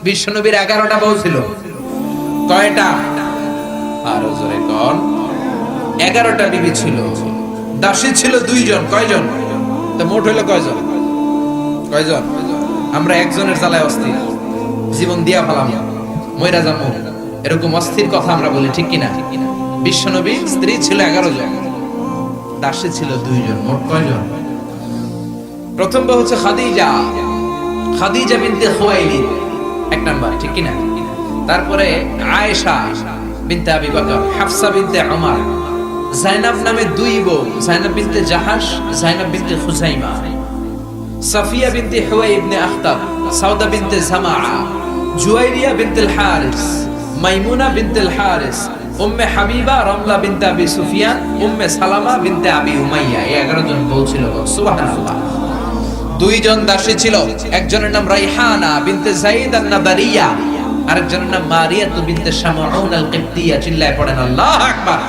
বিশ্বনবীর 11টা বউ ছিল। কয়টা? আরো জোরে কোন? 11টা বিবি ছিল। দাসী ছিল 2 জন। কয়জন? তো মোট হইলো কয়জন? কয়জন? আমরা একজনের জ্বালায় অস্থির, জীবন দিয়া ফেলাম, মইরা যাবো, এরকম অস্থির কথা আমরা বলি, ঠিক কিনা? বিশ্বনবীর স্ত্রী ছিল 11 জন, দাসী ছিল 2 জন। মোট কয়জন? প্রথম বউ হচ্ছে খাদিজা, খাদিজা বিনতে খুয়াইলিদ, 1 নাম্বার, ঠিক কিনা? তারপরে আয়েশা বিনতে আবি বকর, হাফসা বিনতে উমর, জাইনাব নামে 2 বউ, জাইনাব বিনতে জাহাশ, জাইনাব বিনতে খুজাইমা, সাফিয়া বিনতে হুয়াই ইবনে আখতাব, সাউদা বিনতে জামাআ, জুয়াইরিয়া বিনতে হারিস, মাইমুনা বিনতে হারিস, উম্মে হাবিবা রমলা বিনতে আবি সুফিয়ান, উম্মে সালামা বিনতে আবি উমাইয়া। এই 11 জন বউ ছিল। সুবহানাল্লাহ। 2 জন দাসী ছিল। একজনের নাম রাইহানা বিনতে যায়েদ আন-নাদারিয়া, আরেকজনের নাম মারিয়া বিনতে শামউন আল-কিবতিয়া। চিল্লায় পড়েন আল্লাহু আকবার।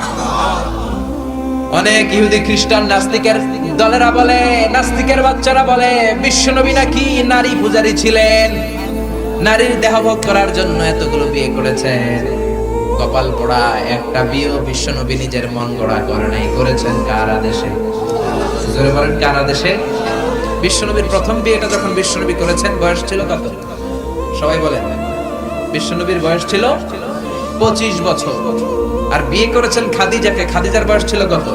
অনেক ইহুদি খ্রিস্টান নাস্তিকের দলেরা বলে, নাস্তিকের বাচ্চারা বলে বিশ্বনবী নাকি নারী পূজারী ছিলেন, নারীর দেহভোগ করার জন্য এতগুলো বিয়ে করেছেন। কপাল পোড়া, একটা বিয়ে বিশ্বনবী নিজের মন গড়া করে নাই, করেছেন কার আদেশে? জোরে বলেন, কার আদেশে? বিশ্বনবীর প্রথম বিয়েটা যখন বিশ্বনবী করেছেন বয়স ছিল কত? সবাই বলেন। বিশ্বনবীর বয়স ছিল 25 বছর। আর বিয়ে করেছেন খাদিজাকে, খাদিজার বয়স ছিল কত?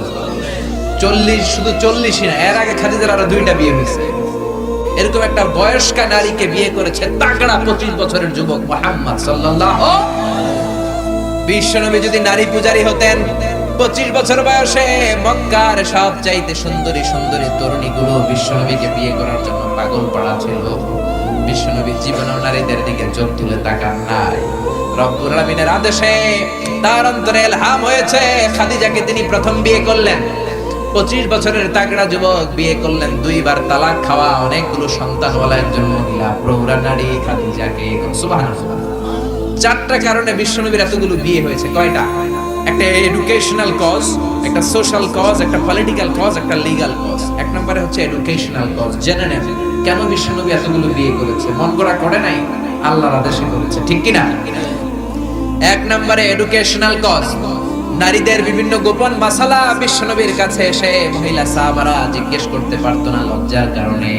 40। শুধু 40ই না, এর আগে খাদিজার আরো 2টা বিয়ে হয়েছে। এরকম একটা বয়স্কা নারীকে বিয়ে করেছে তাগড়া 25 বছরের যুবক মুহাম্মদ সাল্লাল্লাহু। বিশ্বনবী যদি নারী পূজারী হতেন, 25 বছর বয়সে মক্কার সবচাইতে সুন্দরী সুন্দরী তরুণীগুলো বিশ্বনবীকে বিয়ে করার জন্য পাগল পাড়া ছিল। বিশ্বনবী জীবনেও নারীদের দিকে চোখ তুলে তাকান নাই। রব্বুল আলামিনের আদেশে তার অন্তরে ইলহাম হয়েছে, খাদিজাকে তিনি প্রথম বিয়ে করলেন। 25 বছরের তাগড়া যুবক বিয়ে করলেন, 2 বার তালাক খাওয়া, অনেকগুলো সন্তানওয়ালা একজন মহিলা, প্রৌঢ়া নারী খাদিজাকে। সুবহানাল্লাহ। 4টা কারণে বিশ্বনবীর এতগুলো বিয়ে হয়েছে। কয়টা? একটা এডুকেশনাল কজ, একটা সোশ্যাল কজ, একটা পলিটিক্যাল কজ, একটা লিগ্যাল কজ। 1 নম্বরে হচ্ছে এডুকেশনাল কজ। জেনে নেন কেন বিশ্বনবী এতগুলো বিয়ে করেছে। মন গড়া করে নাই, আল্লাহর আদেশে করেছে, ঠিক কিনা? 1 নম্বরে এডুকেশনাল কজ। নারীদের বিভিন্ন গোপন মাসালা বিশ্বনবীর কাছে এসে মহিলা সাহাবারা জিজ্ঞেস করতে পারতো না লজ্জার কারণে।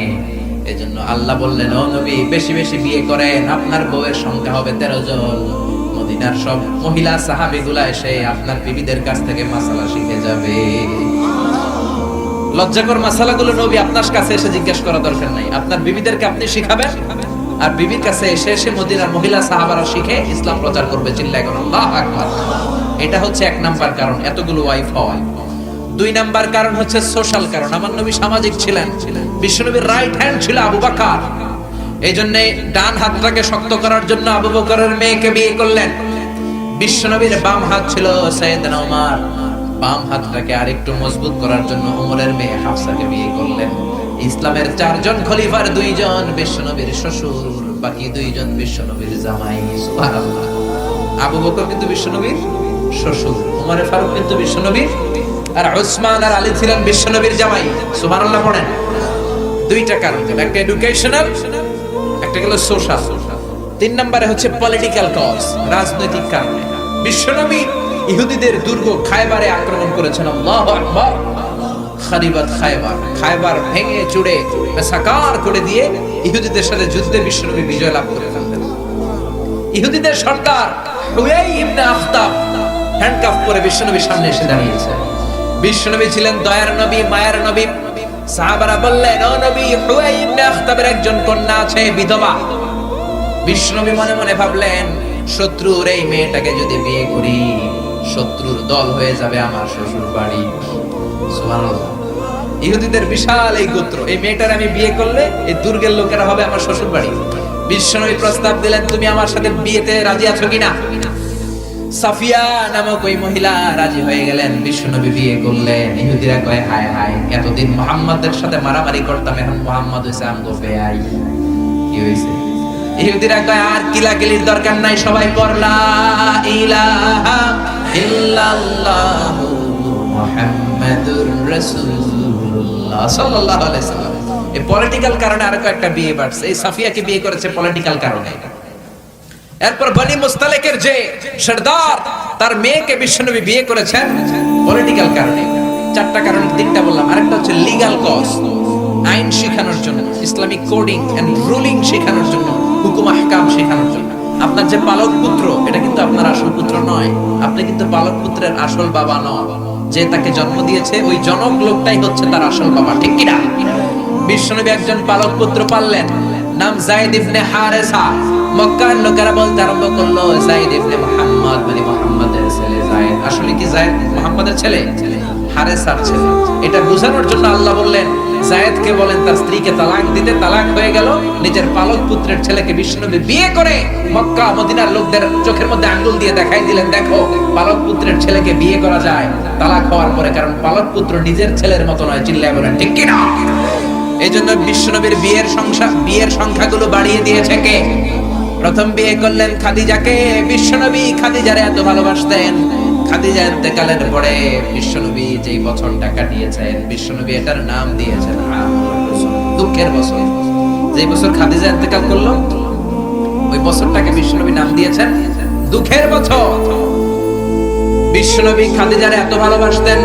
এজন্য আল্লাহ বললেন, ও নবী বেশি বেশি বিয়ে করেন, আপনার বউয়ের সংখ্যা হবে 13 জন। মদিনার সব মহিলা সাহাবীগুলা এসে আপনার বিবিদের কাছ থেকে মাসালা শিখে যাবে। লজ্জাকর মাসালাগুলো নবী আপনার কাছে এসে জিজ্ঞেস করা দরকার নাই, আপনার বিবিদেরকে আপনি শিখাবেন, আর বিবির কাছে এসে এসে মদিনার মহিলা সাহাবারা শিখে ইসলাম প্রচার করবে। চিল্লায় করুন আল্লাহু আকবার। এটা হচ্ছে 1 নাম্বার কারণ এতগুলো ওয়াইফ হওয়া। 2 নাম্বার কারণ হচ্ছে সোশ্যাল কারণ। আমার নবী সামাজিক ছিলেন। বিশ্বনবীর রাইট হ্যান্ড ছিল আবু বকর। এইজন্য ডান হাতটাকে শক্ত করার জন্য আবু বকরের মেয়েকে বিয়ে করলেন। বিশ্বনবীর বাম হাত ছিল সাইয়েদনা ওমর, বাম হাতটাকে আরেকটু মজবুত করার জন্য ওমরের মেয়ে হাফসাকে বিয়ে করলেন। ইসলামের 4 জন খলিফার 2 জন বিশ্বনবীর শ্বশুর, বাকি 2 জন বিশ্বনবীর জামাই। সুবহানাল্লাহ। আবু বকর কিন্তু বিশ্বনবীর শ্বশুর, ওমর ফারুক কিন্তু বিশ্বনবীর, আর উসমান আর আলী ছিলেন বিশ্বনবীর জামাই। সুবহানাল্লাহ পড়েন। 2টা কারণ, একটা এডুকেশনাল, একটা গেল সোশ্যাল। 3 নম্বরে হচ্ছে পলিটিক্যাল কজ, রাজনৈতিক কারণে। বিশ্বনবী ইহুদিদের দুর্গ খায়বারে আক্রমণ করেছেন। আল্লাহু আকবার। খারিবাত খায়বার, খায়বার ভেঙে চুড়ে মেসাকার করে দিয়ে ইহুদিদের সাথে যুদ্ধে বিশ্বনবী বিজয় লাভ করে ফেললেন। ইহুদিদের সর্দার হুয়াই ইবনে আখতাব হ্যান্ডকাফ করে বিশ্বনবীর সামনে এসে দাঁড়িয়েছে। বিশ্বনবী ছিলেন দয়ার নবী, মায়ার নবী। সাহাবারা বললেন, ও নবী, হুয়াই ইবনে আখতাবের একজন কন্যা আছে, বিধবা। বিশ্বনবী মনে মনে ভাবলেন, শত্রুর এই মেয়েটাকে যদি বিয়ে করি, শত্রুর দল হয়ে যাবে আমার শ্বশুর বাড়ি। সুবহানাল্লাহ। ইহুদিদের বিশাল এই গোত্র, এই মেয়েটার আমি বিয়ে করলে এই দুর্গের লোকেরা হবে আমার শ্বশুর বাড়ি। বিশ্বনবী প্রস্তাব দিলেন, তুমি আমার সাথে বিয়েতে রাজি আছো কিনা? সাফিয়া নামক ওই মহিলা রাজি হয়ে গেলেন। বিশ্বনবী বিয়ে করলেন। ইহুদিরা কয়, হায় হায়, এতদিন মুহাম্মাদের সাথে মারামারি করতাম, এখন মুহাম্মদ হইছে আমগো বেয়াই। কি হইছে? ইহুদিরা কয়, আর কিলাকিলির দরকার নাই, সবাই পড়লা ইলাহা ইল্লাল্লাহু মুহাম্মাদুর রাসূলুল্লাহ সাল্লাল্লাহু আলাইহি সাল্লাম। এই পলিটিক্যাল কারণে আরো একটা বিয়ে বাড়ছে। এই সাফিয়াকে বিয়ে করেছে পলিটিক্যাল কারণে। এরপর বনি মুস্তালিকের যে সরদার, তার মেয়েকে বিশ্বনবী বিয়ে করেছেন পলিটিক্যাল কারণে। চারটা কারণ, তিনটা বললাম, আরেকটা হচ্ছে লিগ্যাল কজ, আইন শেখানোর জন্য, ইসলামিক কোডিং এন্ড রুলিং শেখানোর জন্য, হুকুম আহকাম শেখানোর জন্য। আপনার যে পালক পুত্র, এটা কিন্তু আপনার আসল পুত্র নয়, আপনি কিন্তু পালক পুত্রের আসল বাবা নন। যে তাকে জন্ম দিয়েছে ওই জনক লোকটাই হচ্ছে তার আসল বাবা, ঠিক কিনা? বিশ্বনবী একজন পালক পুত্র পাললেন, নাম যায়েদ ইবনে হারেসা। মক্কার লোকেরা বলতে আরম্ভ করলো যায়েদ ইবনে মুহাম্মদ, মানে মুহাম্মাদের ছেলে যায়েদ। আসলে কি যায়েদ মুহাম্মাদের ছেলে? হারেসার ছেলে। এটা বোঝানোর জন্য আল্লাহ বললেন যায়েদকে বলেন তার স্ত্রীকে তালাক দিতে। তালাক হয়ে গেল, নিজের পালক পুত্রের ছেলেকে বিশ্বনবী বিয়ে করে মক্কা মদিনার লোকদের চোখের মধ্যে আঙ্গুল দিয়ে দেখাই দিলেন, দেখো পালক পুত্রের ছেলেকে বিয়ে করা যায় তালাক হওয়ার পরে, কারণ পালক পুত্র নিজের ছেলের মতো নয়। চিল্লায় বলেন ঠিক কিনা? এই জন্য বিশ্বনবীর বিয়ের সংখ্যাগুলো বাড়িয়ে দিয়েছে কে? প্রথম বিয়ে করলেন খাদিজাকে। বিশ্বনবী খাদিজারে এত ভালোবাসতেন, খাদিজা ইন্তেকালের পরে বিশ্বনবী যেই বছরটা কাটিয়েছেন, বিশ্বনবী এটার নাম দিয়েছেন দুঃখের বছর। যেই বছর খাদিজা ইন্তেকাল করলো ওই বছরটাকে বিশ্বনবী নাম দিয়েছেন দুঃখের বছর। বিশ্বনবী খাদিজারে এত ভালোবাসতেন,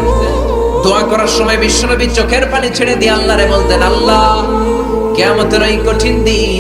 দোয়া করার সময় বিশ্বনবী চোখের পানি ছেড়ে দিয়ে আল্লাহরে বলতেন, আল্লাহ কিয়ামতের ওই কঠিন দিন